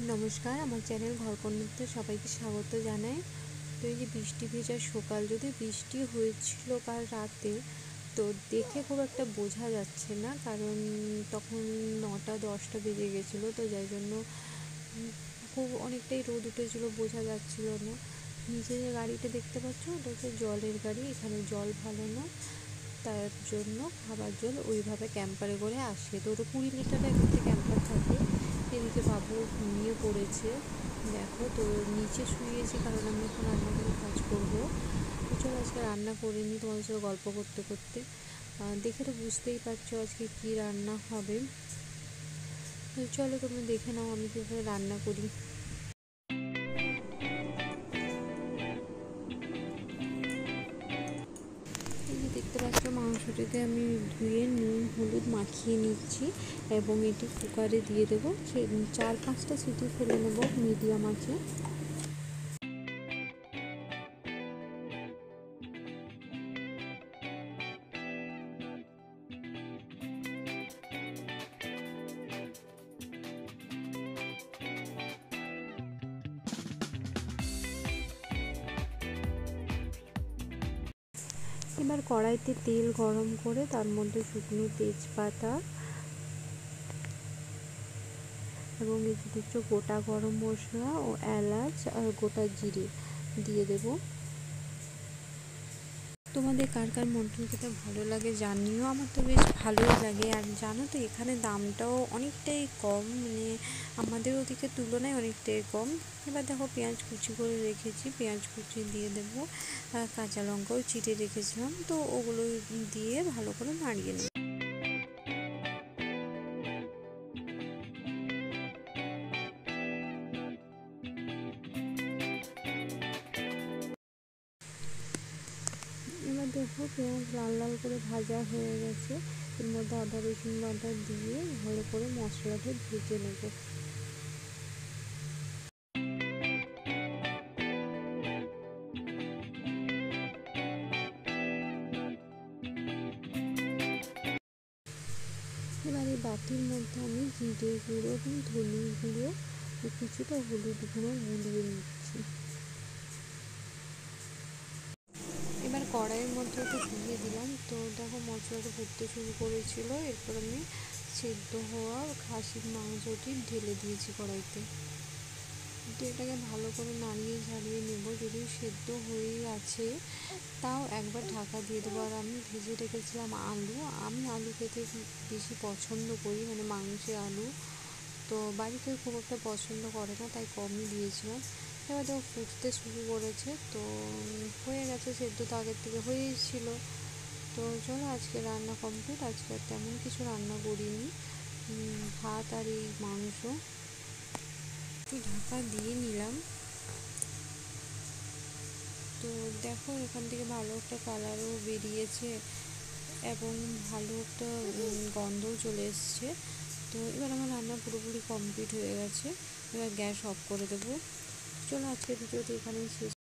নমস্কার, আমার চ্যানেল ঘরকন্নড়তে সবাইকে স্বাগত জানাই। তো এই যে বৃষ্টি ভেজা সকাল, যদি বৃষ্টি হয়েছিল কাল রাতে তো দেখে খুব একটা বোঝা যাচ্ছে না, কারণ তখন 9টা-10টা বেজে গেছিলো, তো যাই জন্য খুব অনেকটাই রোদ উঠেছিল, বোঝা যাচ্ছিল না। নিচে যে গাড়িটা দেখতে পাচ্ছ ওটা হচ্ছে জলের গাড়ি, এখানে জল ভালো না, তার জন্য খাবার জল ওইভাবে ক্যাম্পারে করে আসে। তো ওটা 20 লিটারের একটা ক্যাম্পার থাকে। এদিকে বাবু ঘুমিয়ে পড়েছে, দেখো। তো নিচে শুয়েছি কারণ আমি এখন রান্নাঘরে কাজ করবো। তো চলো আজকে রান্না করে নিই তোমাদের সাথে গল্প করতে করতে। দেখে তো বুঝতেই পারছো আজকে কি রান্না হবে। তো চলো তোমরা দেখে নাও আমি কীভাবে রান্না করি। এই যে দেখতে পাচ্ছ মাংসটিতে আমি ধুয়ে নুন হলুদ মাখিয়ে নিচ্ছি এবং এটি কুকারে দিয়ে দেবো। 4-5টা সিটি ফেলে নেবো মিডিয়াম আঁচে। এবার কড়াইতে তেল গরম করে তার মধ্যে শুকনো তেজপাতা এবং এই যে দেখছো গোটা গরম মশলা ও এলাচ আর গোটা জিরে দিয়ে দেব। তোমাদের কার কার মটন খেতে ভালো লাগে জানিও, আমার তো বেশ ভালোই লাগে। আর জানো তো এখানে দামটাও অনেকটাই কম, মানে আমাদের ওদিকে তুলনায় অনেকটাই কম। এবার দেখো পেঁয়াজ কুচি করে রেখেছি, পেঁয়াজ কুচি দিয়ে দেবো, কাঁচা লঙ্কাও চিড়ে রেখেছিলাম, তো ওগুলো দিয়ে ভালো করে নাড়িয়ে নেব। এবার দেখো পেঁয়াজ লাল লাল করে ভাজা হয়ে গেছে, এর মধ্যে আদা রসুন বাটা দিয়ে ভালো করে মশলাটা ভেজে নেব। এবার এই বাটির মধ্যে আমি জিরে গুঁড়ো এবং ধনে গুঁড়ো ও কিছুটা হলুদ গুঁড়ো গুলিয়ে নিচ্ছি। এবার কড়াইয়ের মধ্যে ওটা দিয়ে দিলাম। তো দেখো মশলাটা ফুটতে শুরু করেছিল, এরপর আমি সেদ্ধ হওয়া খাসির মাংসটি ঢেলে দিয়েছি কড়াইতে। তো এটাকে ভালো করে নাড়িয়ে ঝাড়িয়ে নেব। যদিও সেদ্ধ হয়েই আছে, তাও একবার ঢাকা দিয়ে দেবো। আর আমি ভেজে রেখেছিলাম আলু, আমি আলু খেতে বেশি পছন্দ করি, মানে মাংসে আলু। তো বাড়িতে খুব একটা পছন্দ করে না, তাই কমই দিয়েছিলাম। এবার দেখো ফুটতে শুরু করেছে, তো হয়ে গেছে, সেদ্ধ তো আগের থেকে হয়েই ছিল। তো চলো আজকে রান্না কমপ্লিট। আজকে আর তেমন কিছু রান্না করিনি, ভাত আর এই মাংস। একটু ঢাকা দিয়ে নিলাম। তো দেখো এখান থেকে ভালো একটা কালারও বেরিয়েছে এবং ভালো একটা গন্ধও চলে এসছে। তো এবার আমার রান্না পুরোপুরি কমপ্লিট হয়ে গেছে, এবার গ্যাস অফ করে দেবো। চলো আজকের ভিডিওটি এখানেই শেষ।